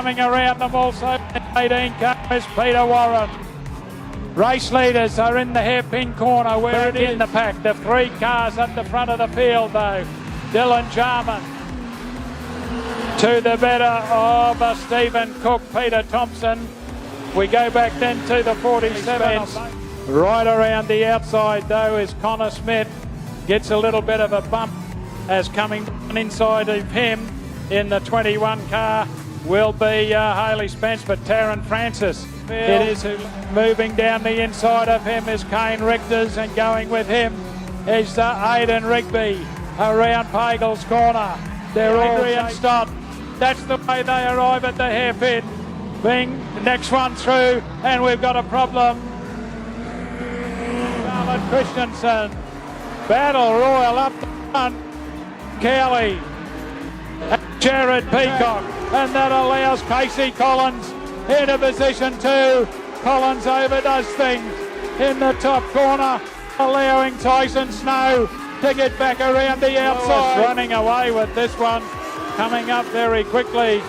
coming around them also. 18 car is Peter Warren. Race leaders are in the hairpin corner where it is in the pack. The 3 cars at the front of the field though. Dylan Jarman to the better of Stephen Cook, Peter Thompson. We go back then to the 47. Right around the outside though is Connor Smith. Gets a little bit of a bump as coming inside of him in the 21 car will be Haley Spence, but Taryn Francis. It is moving down the inside of him is Kane Richters, and going with him is Aidan Rigby around Pagel's corner. They're all and stop. That's the way they arrive at the hairpin. Being the next one through, and we've got a problem. Charlotte Christensen, Battle Royal up the front. Cowley, and Jared Peacock, and that allows Casey Collins into position 2. Collins overdoes things in the top corner, allowing Tyson Snow to get back around the outside. Running away with this one, coming up very quickly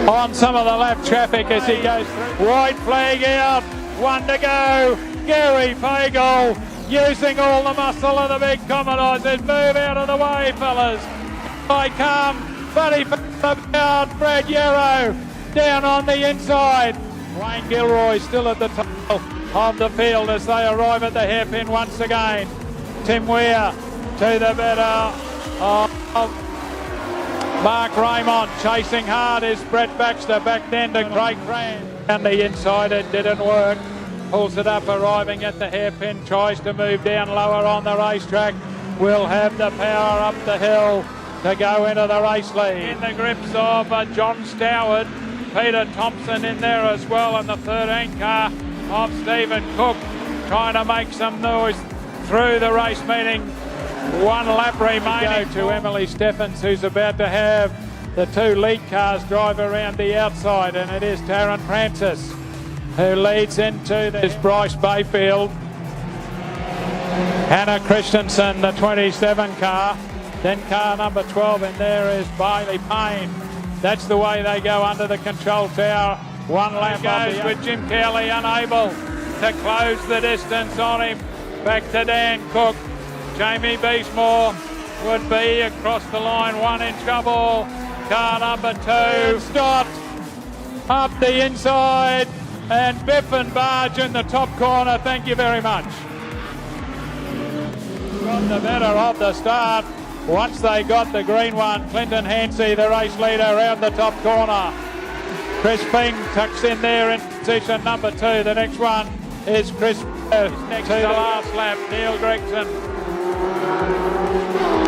on some of the lap traffic as he goes through. White flag out, 1 to go. Gary Pagel using all the muscle of the big Commodores. Move out of the way, fellas. I come, but he about Brad Yarrow down on the inside. Wayne Gilroy still at the top of the field as they arrive at the hairpin once again. Tim Weir to the better of Mark Raymond. Chasing hard is Brett Baxter, back then to Craig Grant. And the inside, it didn't work. Pulls it up, arriving at the hairpin, tries to move down lower on the racetrack. Will have the power up the hill to go into the race lead. In the grips of John Stoward, Peter Thompson in there as well, and the 13 car of Stephen Cook trying to make some noise through the race meeting. 1 lap remaining. Go to Emily Steffens, who's about to have the 2 lead cars drive around the outside, and it is Taryn Francis who leads into this. Bryce Bayfield, Hannah Christensen, the 27 car, then car number 12 in there is Bailey Payne. That's the way they go under the control tower. 1 lap goes with Jim Kelly unable to close the distance on him. Back to Dan Cook. Jamie Beesmore would be across the line, 1 in trouble. Car number 2 stopped up the inside. And Biffin Barge in the top corner, thank you very much. Got the better of the start. Once they got the green one, Clinton Hancey, the race leader, around the top corner. Chris Ping tucks in there in position number 2. The next one is Chris next to the last lap. Neil Gregson.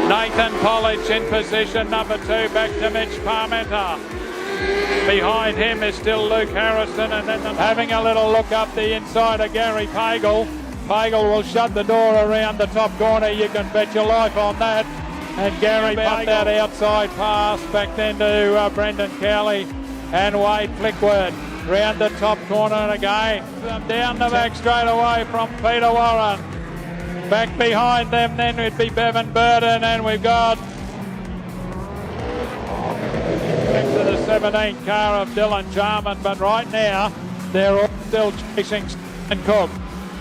Nathan Polich in position number 2, back to Mitch Parmenter. Behind him is still Luke Harrison, and then having a little look up the inside of Gary Pagel. Pagel will shut the door around the top corner, you can bet your life on that. And Gary Pagel that outside pass back then to Brendan Cowley and Wade Flickwood. Round the top corner again. Down the back straight away from Peter Warren. Back behind them then would be Bevan Burden, and we've got back to the 17 car of Dylan Jarman, but right now they're all still chasing Stephen Cook.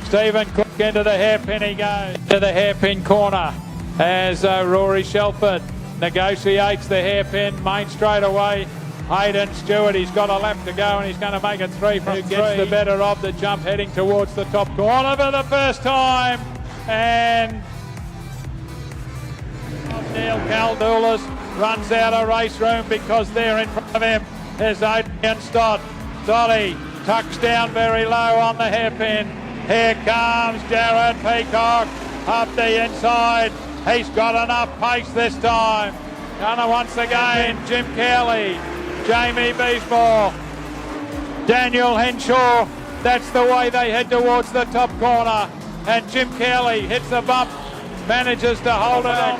Stephen Cook into the hairpin he goes, to the hairpin corner as Rory Shelford negotiates the hairpin, main straight away. Hayden Stewart, he's got a lap to go and he's going to make it 3 from 3. Gets the better of the jump, heading towards the top corner for the first time. And Neil Caldoulis runs out of race room because there in front of him is Adrian Stott. Dolly tucks down very low on the hairpin. Here comes Jared Peacock up the inside. He's got enough pace this time. Gunner once again, Jim Kelly, Jamie Beesmore, Daniel Henshaw. That's the way they head towards the top corner. And Jim Kelly hits the bump, manages to hold it on.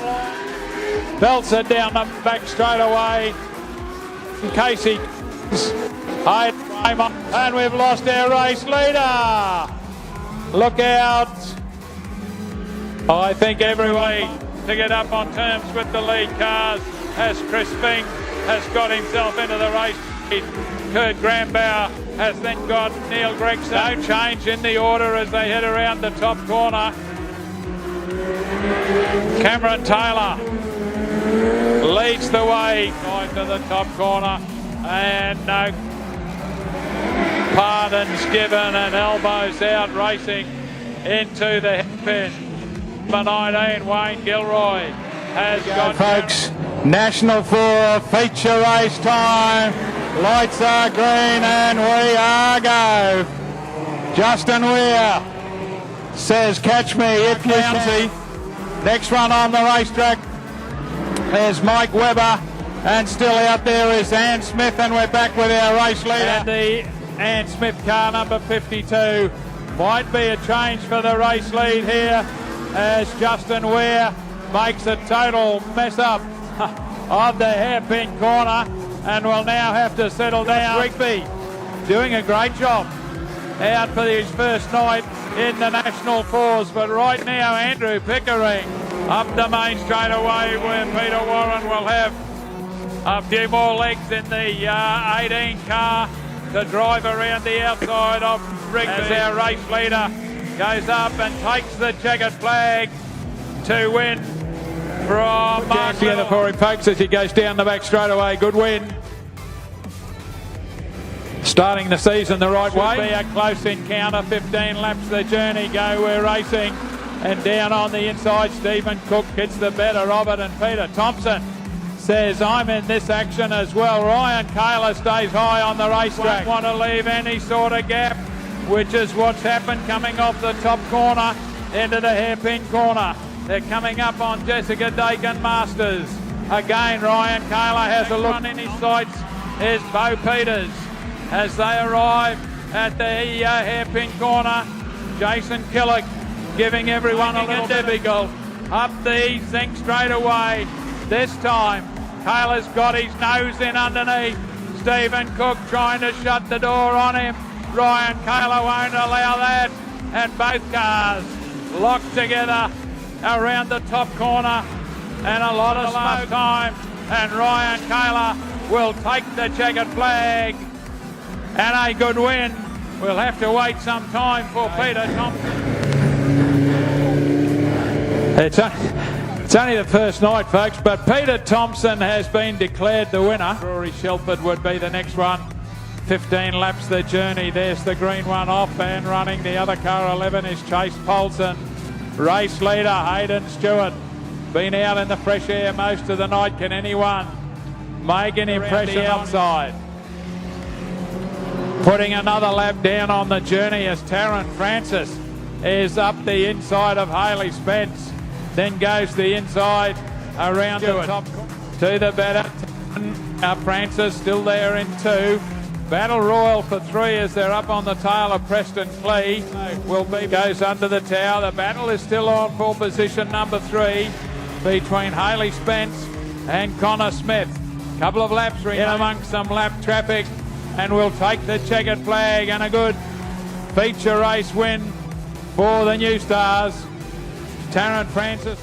Belts it down the back straight away. Casey, and we've lost our race leader. Look out. I think everybody to get up on terms with the lead cars as Chris Fink has got himself into the race. Kurt Grambauer has then got Neil Gregson. No change in the order as they head around the top corner. Cameron Taylor leads the way into the top corner, and no pardons given and elbows out, racing into the hairpin. Number 19, Wayne Gilroy has got... Folks, National 4 feature race time. Lights are green and we are go. Justin Weir says, catch me if you can. Next one on the racetrack is Mike Webber, and still out there is Ann Smith, and we're back with our race leader. And the Ann Smith car, number 52, might be a change for the race lead here as Justin Weir makes a total mess up of the hairpin corner and will now have to settle down. Rigby doing a great job out for his first night in the National Fours, but right now Andrew Pickering up the main straightaway where Peter Warren will have a few more legs in the 18 car to drive around the outside of Rigby as our race leader goes up and takes the checkered flag to win from Mark together for him, folks, as he goes down the back straightaway. Good win. Starting the season the right way. Should be a close encounter. 15 laps the journey go. We're racing, and down on the inside Stephen Cook gets the better of it, and Peter Thompson says, I'm in this action as well. Ryan Kaler stays high on the racetrack. Won't want to leave any sort of gap, which is what's happened coming off the top corner into the hairpin corner. They're coming up on Jessica Dakin Masters. Again, Ryan Kaler has a look in his sights. Here's Bo Peters as they arrive at the hairpin corner. Jason Killick giving everyone a little difficult. Up the zinc straight away. This time, Kaler's got his nose in underneath. Stephen Cook trying to shut the door on him. Ryan Kaler won't allow that. And both cars locked together around the top corner, and a lot of smoke time, and Ryan Kaler will take the checkered flag and a good win. We'll have to wait some time for Peter Thompson. It's only the first night, folks, but Peter Thompson has been declared the winner. Rory Shelford would be the next one. 15 laps the journey. There's the green one off and running. The other car 11 is Chase Polson. Race leader Hayden Stewart, been out in the fresh air most of the night. Can anyone make an impression outside? Putting another lap down on the journey as Taryn Francis is up the inside of Hayley Spence, then goes the inside around the top to the better. Francis still there in 2. Battle Royal for 3 as they're up on the tail of Preston Clee. Goes under the tower. The battle is still on for position number 3 between Hayley Spence and Connor Smith. Couple of laps in amongst some lap traffic, and we'll take the checkered flag and a good feature race win for the New Stars. Taryn Francis.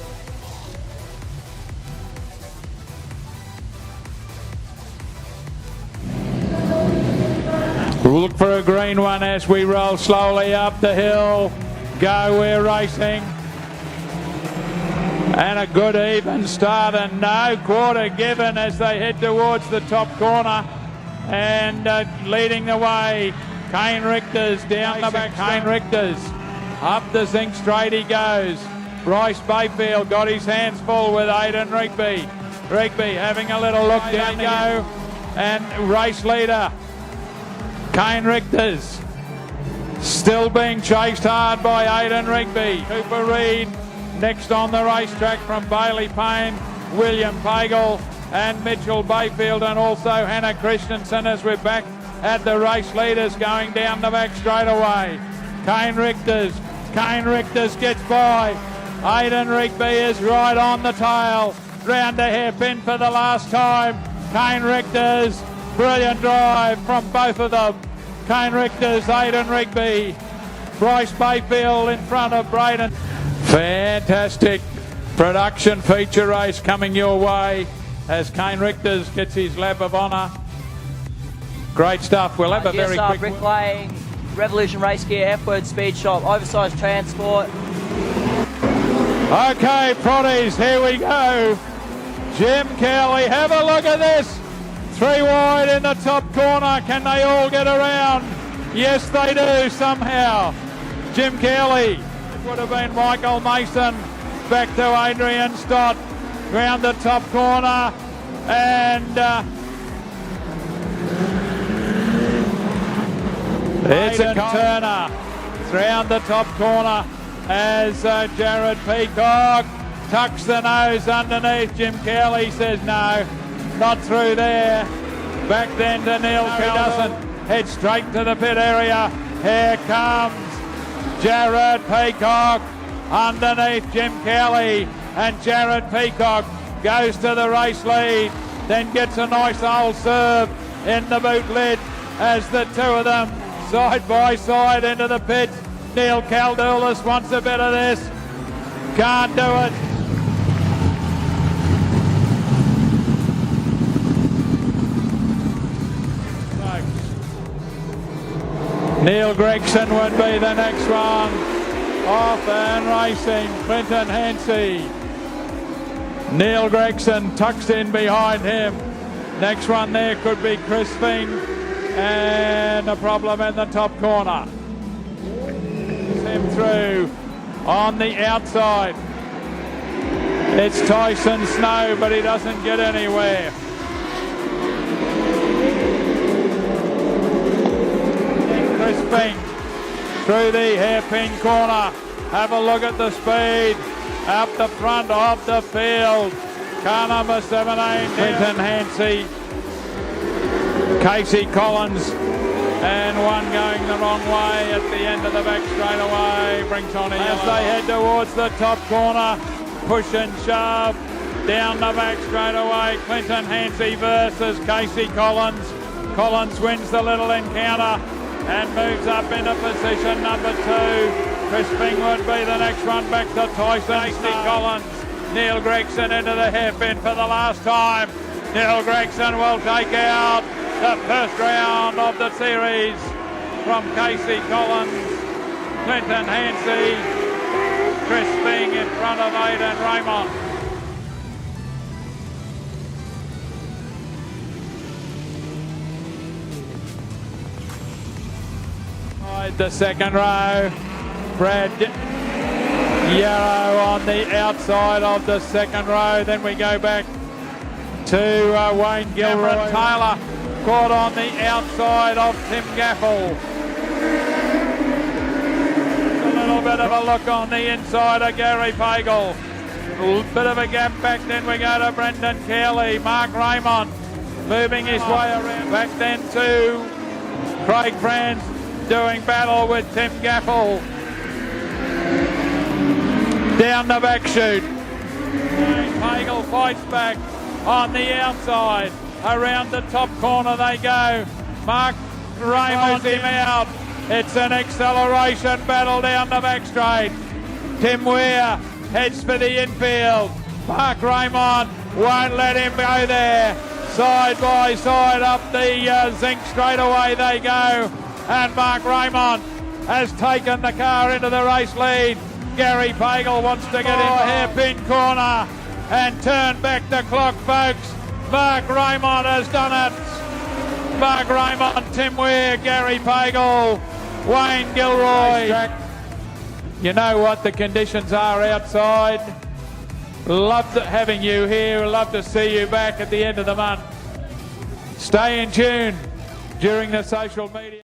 We'll look for a green one as we roll slowly up the hill. Go, we're racing. And a good even start, and no quarter given as they head towards the top corner. And leading the way, Kane Richters down the back. Kane Richters up the zinc straight he goes. Bryce Bayfield got his hands full with Aidan Rigby. Rigby having a little look down the go. And race leader Kane Richters still being chased hard by Aidan Rigby. Cooper Reid next on the racetrack from Bailey Payne, William Pagel and Mitchell Bayfield, and also Hannah Christensen as we're back at the race leaders going down the back straight away. Kane Richters gets by. Aidan Rigby is right on the tail. Round the hairpin for the last time. Kane Richters, brilliant drive from both of them. Kane Richters, Aidan Rigby, Bryce Bayfield in front of Braden. Fantastic production feature race coming your way as Kane Richters gets his lap of honour. Great stuff. We'll have a very quick... bricklaying, Revolution Racegear, F-Word Speed Shop, oversized transport. Okay, Protties, here we go. Jim Kelly, have a look at this. 3 wide in the top corner. Can they all get around? Yes, they do somehow. Jim Kelly. It would have been Michael Mason. Back to Adrian Stott. Round the top corner. And it's a Turner. Round the top corner as Jared Peacock tucks the nose underneath. Jim Kelly says no, not through there. Back then to Neil Petersen. Head straight to the pit area. Here comes Jared Peacock underneath Jim Kelly, and Jared Peacock goes to the race lead, then gets a nice old serve in the boot lid as the two of them side by side into the pit. Neil Caldulis wants a bit of this, can't do it. Neil Gregson would be the next one. Off and racing, Clinton Hanceys. Neil Gregson tucks in behind him. Next one there could be Chris Fing, and a problem in the top corner. Him through on the outside. It's Tyson Snow, but he doesn't get anywhere. Chris Fing through the hairpin corner. Have a look at the speed up the front of the field. Car number 17, Clinton Hanceys, Casey Collins, and one going the wrong way at the end of the back straightaway. Brings on a yellow. As they head towards the top corner, push and shove down the back straightaway. Clinton Hanceys versus Casey Collins. Collins wins the little encounter and moves up into position number 2. Chris Fing would be the next one, back to Tyson. Collins. Neil Gregson into the hairpin for the last time. Neil Gregson will take out the first round of the series from Casey Collins. Clinton Hanceys. Chris Fing in front of Aidan Raymond. The second row, Brad Yarrow on the outside of the second row. Then we go back to Wayne Gilbert. Taylor caught on the outside of Tim Gaffel. A little bit of a look on the inside of Gary Pagel. A bit of a gap back, then we go to Brendan Kelly. Mark Raymond moving his way around. Back then to Craig Franz, doing battle with Tim Gaffel. Down the back chute. Pagel fights back on the outside. Around the top corner they go. Mark Raymond him out. It's an acceleration battle down the back straight. Tim Weir heads for the infield. Mark Raymond won't let him go there. Side by side up the zinc straightaway they go. And Mark Raymond has taken the car into the race lead. Gary Pagel wants to get in the hairpin corner and turn back the clock, folks. Mark Raymond has done it. Mark Raymond, Tim Weir, Gary Pagel, Wayne Gilroy. You know what the conditions are outside. Love having you here. Love to see you back at the end of the month. Stay in tune during the social media.